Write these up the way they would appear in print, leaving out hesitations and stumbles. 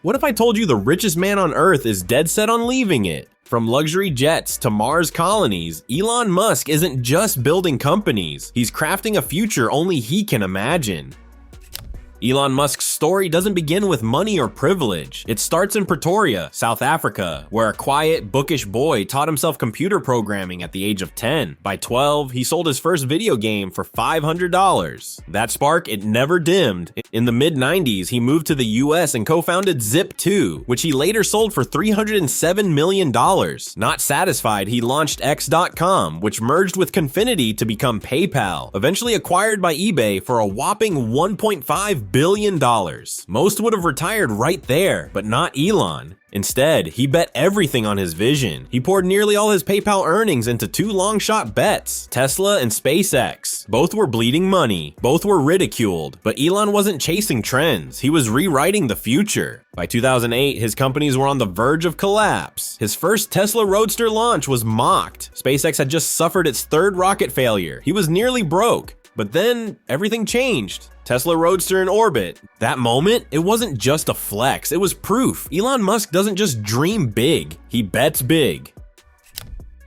What if I told you the richest man on Earth is dead set on leaving it? From luxury jets to Mars colonies, Elon Musk isn't just building companies, he's crafting a future only he can imagine. Elon Musk's story doesn't begin with money or privilege. It starts in Pretoria, South Africa, where a quiet, bookish boy taught himself computer programming at the age of 10. By 12, he sold his first video game for $500. That spark, it never dimmed. In the mid-90s, he moved to the US and co-founded Zip2, which he later sold for $307 million. Not satisfied, he launched X.com, which merged with Confinity to become PayPal, eventually acquired by eBay for a whopping $1.5 billion. Most would have retired right there, but not Elon. Instead, he bet everything on his vision. He poured nearly all his PayPal earnings into two long-shot bets, Tesla and SpaceX. Both were bleeding money, both were ridiculed, but Elon wasn't chasing trends, he was rewriting the future. By 2008, his companies were on the verge of collapse. His first Tesla Roadster launch was mocked. SpaceX had just suffered its third rocket failure. He was nearly broke. But then, everything changed. Tesla Roadster in orbit. That moment, it wasn't just a flex, it was proof. Elon Musk doesn't just dream big, he bets big.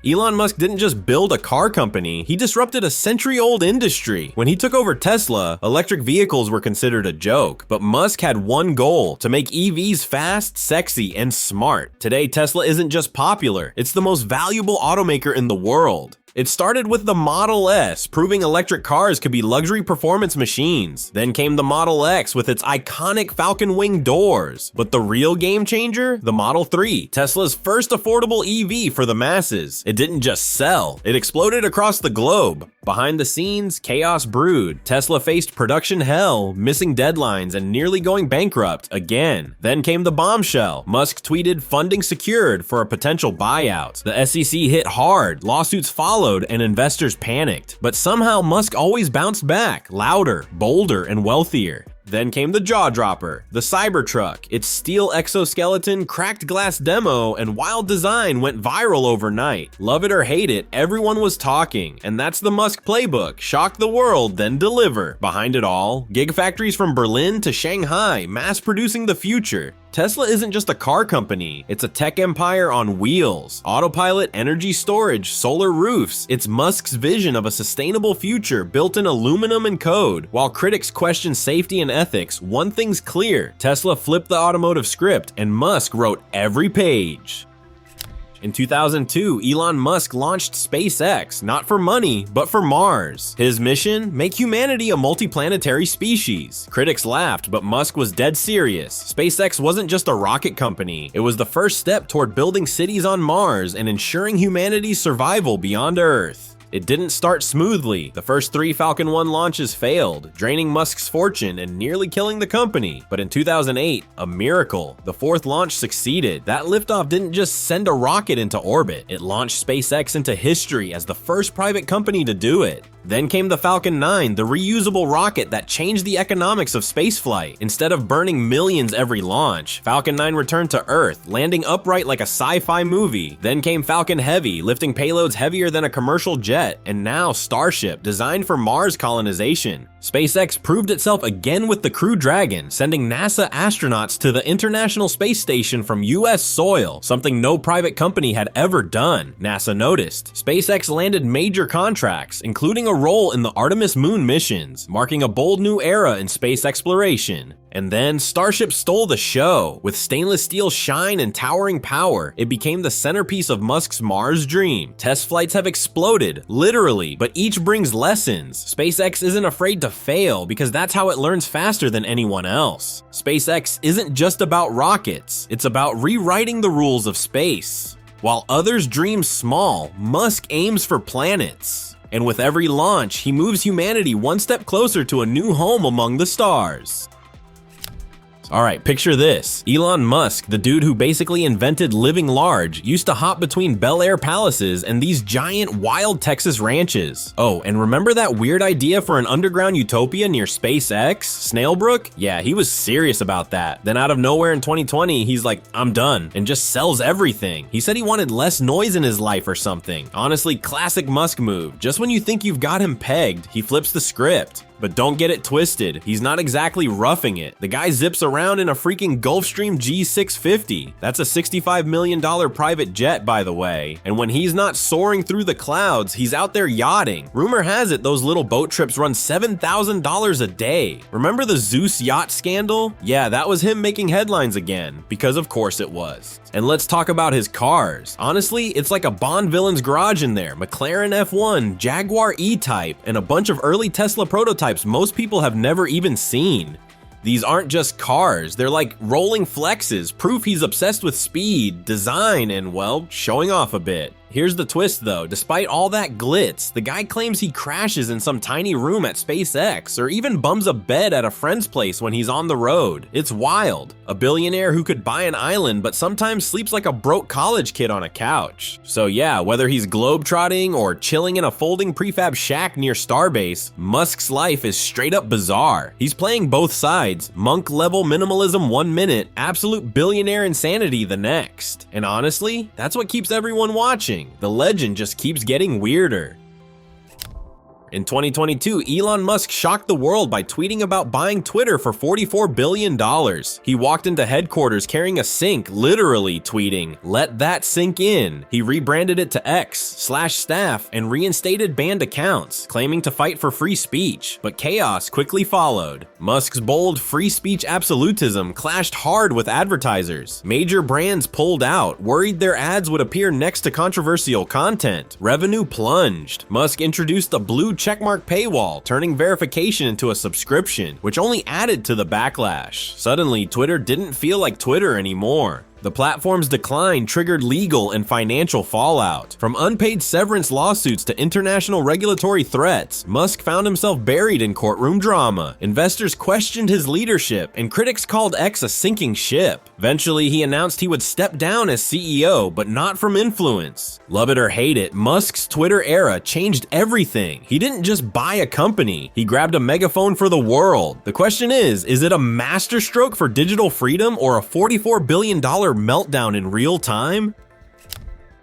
Elon Musk didn't just build a car company, he disrupted a century-old industry. When he took over Tesla, electric vehicles were considered a joke, but Musk had one goal: to make EVs fast, sexy, and smart. Today, Tesla isn't just popular, it's the most valuable automaker in the world. It started with the Model S, proving electric cars could be luxury performance machines. Then came the Model X with its iconic falcon wing doors. But the real game changer? The Model 3, Tesla's first affordable EV for the masses. It didn't just sell, it exploded across the globe. Behind the scenes, chaos brewed. Tesla faced production hell, missing deadlines, and nearly going bankrupt again. Then came the bombshell. Musk tweeted funding secured for a potential buyout. The SEC hit hard, lawsuits followed, and investors panicked. But somehow Musk always bounced back, louder, bolder, and wealthier. Then came the jaw dropper, the Cybertruck. Its steel exoskeleton, cracked glass demo, and wild design went viral overnight. Love it or hate it, everyone was talking. And that's the Musk playbook: shock the world, then deliver. Behind it all, gigafactories from Berlin to Shanghai, mass producing the future. Tesla isn't just a car company, it's a tech empire on wheels. Autopilot, energy storage, solar roofs. It's Musk's vision of a sustainable future built in aluminum and code. While critics question safety and ethics, one thing's clear: Tesla flipped the automotive script and Musk wrote every page. In 2002, Elon Musk launched SpaceX, not for money, but for Mars. His mission? Make humanity a multiplanetary species. Critics laughed, but Musk was dead serious. SpaceX wasn't just a rocket company, it was the first step toward building cities on Mars and ensuring humanity's survival beyond Earth. It didn't start smoothly. The first 3 Falcon 1 launches failed, draining Musk's fortune and nearly killing the company. But in 2008, a miracle. The 4th launch succeeded. That liftoff didn't just send a rocket into orbit, it launched SpaceX into history as the first private company to do it. Then came the Falcon 9, the reusable rocket that changed the economics of spaceflight. Instead of burning millions every launch, Falcon 9 returned to Earth, landing upright like a sci-fi movie. Then came Falcon Heavy, lifting payloads heavier than a commercial jet, and now Starship, designed for Mars colonization. SpaceX proved itself again with the Crew Dragon, sending NASA astronauts to the International Space Station from US soil, something no private company had ever done. NASA noticed. SpaceX landed major contracts, including a role in the Artemis moon missions, marking a bold new era in space exploration. And then Starship stole the show. With stainless steel shine and towering power, it became the centerpiece of Musk's Mars dream. Test flights have exploded, literally, but each brings lessons. SpaceX isn't afraid to fail because that's how it learns faster than anyone else. SpaceX isn't just about rockets, it's about rewriting the rules of space. While others dream small, Musk aims for planets. And with every launch, he moves humanity one step closer to a new home among the stars. Alright, picture this. Elon Musk, the dude who basically invented living large, used to hop between Bel Air palaces and these giant, wild Texas ranches. Oh, and remember that weird idea for an underground utopia near SpaceX, Snailbrook? Yeah, he was serious about that. Then out of nowhere in 2020, he's like, I'm done, and just sells everything. He said he wanted less noise in his life or something. Honestly, classic Musk move. Just when you think you've got him pegged, he flips the script. But don't get it twisted, he's not exactly roughing it. The guy zips around in a freaking Gulfstream G650. That's a $65 million private jet, by the way. And when he's not soaring through the clouds, he's out there yachting. Rumor has it those little boat trips run $7,000 a day. Remember the Zeus yacht scandal? Yeah, that was him making headlines again, because of course it was. And let's talk about his cars. Honestly, it's like a Bond villain's garage in there. McLaren F1, Jaguar E-Type, and a bunch of early Tesla prototypes most people have never even seen. These aren't just cars, they're like rolling flexes, proof he's obsessed with speed, design, and well, showing off a bit. Here's the twist though, despite all that glitz, the guy claims he crashes in some tiny room at SpaceX or even bums a bed at a friend's place when he's on the road. It's wild. A billionaire who could buy an island but sometimes sleeps like a broke college kid on a couch. So yeah, whether he's globetrotting or chilling in a folding prefab shack near Starbase, Musk's life is straight up bizarre. He's playing both sides, monk level minimalism 1 minute, absolute billionaire insanity the next. And honestly, that's what keeps everyone watching. The legend just keeps getting weirder. In 2022, Elon Musk shocked the world by tweeting about buying Twitter for $44 billion. He walked into headquarters carrying a sink, literally tweeting, "Let that sink in." He rebranded it to X/staff and reinstated banned accounts, claiming to fight for free speech. But chaos quickly followed. Musk's bold free speech absolutism clashed hard with advertisers. Major brands pulled out, worried their ads would appear next to controversial content. Revenue plunged. Musk introduced a blue checkmark paywall, turning verification into a subscription, which only added to the backlash. Suddenly, Twitter didn't feel like Twitter anymore. The platform's decline triggered legal and financial fallout. From unpaid severance lawsuits to international regulatory threats, Musk found himself buried in courtroom drama. Investors questioned his leadership, and critics called X a sinking ship. Eventually, he announced he would step down as CEO, but not from influence. Love it or hate it, Musk's Twitter era changed everything. He didn't just buy a company, he grabbed a megaphone for the world. The question is it a masterstroke for digital freedom or a $44 billion meltdown in real time?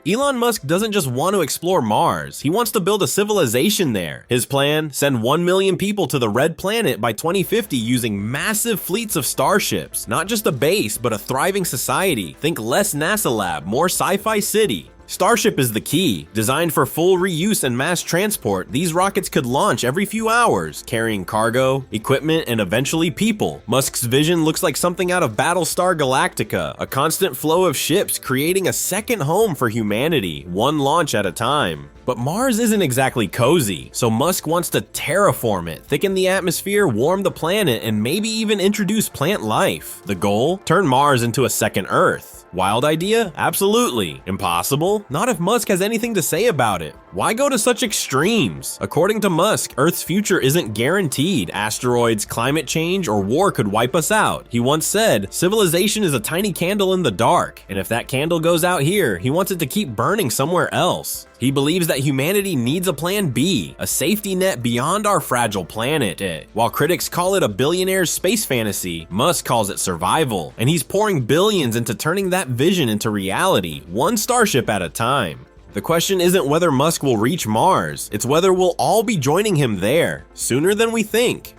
Elon Musk doesn't just want to explore Mars, he wants to build a civilization there. His plan? Send 1 million people to the Red Planet by 2050 using massive fleets of starships. Not just a base, but a thriving society. Think less NASA lab, more sci-fi city. Starship is the key. Designed for full reuse and mass transport, these rockets could launch every few hours, carrying cargo, equipment, and eventually people. Musk's vision looks like something out of Battlestar Galactica, a constant flow of ships creating a second home for humanity, one launch at a time. But Mars isn't exactly cozy, so Musk wants to terraform it, thicken the atmosphere, warm the planet, and maybe even introduce plant life. The goal? Turn Mars into a second Earth. Wild idea? Absolutely. Impossible? Not if Musk has anything to say about it. Why go to such extremes? According to Musk, Earth's future isn't guaranteed. Asteroids, climate change, or war could wipe us out. He once said, civilization is a tiny candle in the dark, and if that candle goes out here, he wants it to keep burning somewhere else. He believes that humanity needs a plan B, a safety net beyond our fragile planet. While critics call it a billionaire's space fantasy, Musk calls it survival, and he's pouring billions into turning that vision into reality, one starship at a time. The question isn't whether Musk will reach Mars, it's whether we'll all be joining him there, sooner than we think.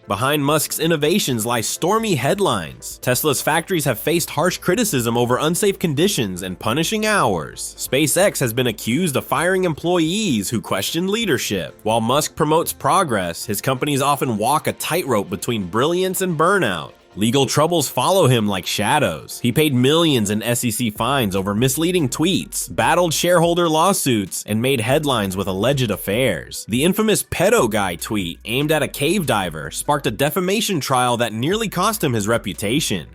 Behind Musk's innovations lie stormy headlines. Tesla's factories have faced harsh criticism over unsafe conditions and punishing hours. SpaceX has been accused of firing employees who questioned leadership. While Musk promotes progress, his companies often walk a tightrope between brilliance and burnout. Legal troubles follow him like shadows. He paid millions in SEC fines over misleading tweets, battled shareholder lawsuits, and made headlines with alleged affairs. The infamous pedo guy tweet aimed at a cave diver sparked a defamation trial that nearly cost him his reputation.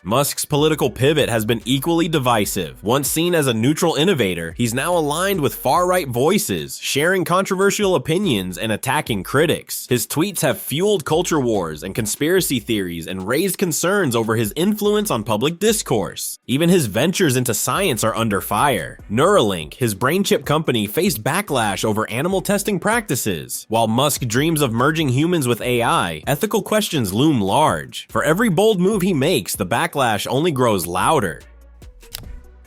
Musk's political pivot has been equally divisive. Once seen as a neutral innovator, he's now aligned with far-right voices, sharing controversial opinions and attacking critics. His tweets have fueled culture wars and conspiracy theories and raised concerns over his influence on public discourse. Even his ventures into science are under fire. Neuralink, his brain chip company, faced backlash over animal testing practices. While Musk dreams of merging humans with AI, ethical questions loom large. For every bold move he makes, the backlash only grows louder.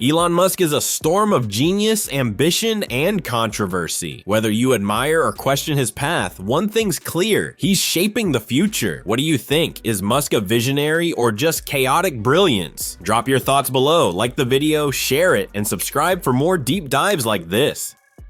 Elon Musk is a storm of genius, ambition, and controversy. Whether you admire or question his path, one thing's clear: he's shaping the future. What do you think? Is Musk a visionary or just chaotic brilliance? Drop your thoughts below, like the video, share it, and subscribe for more deep dives like this.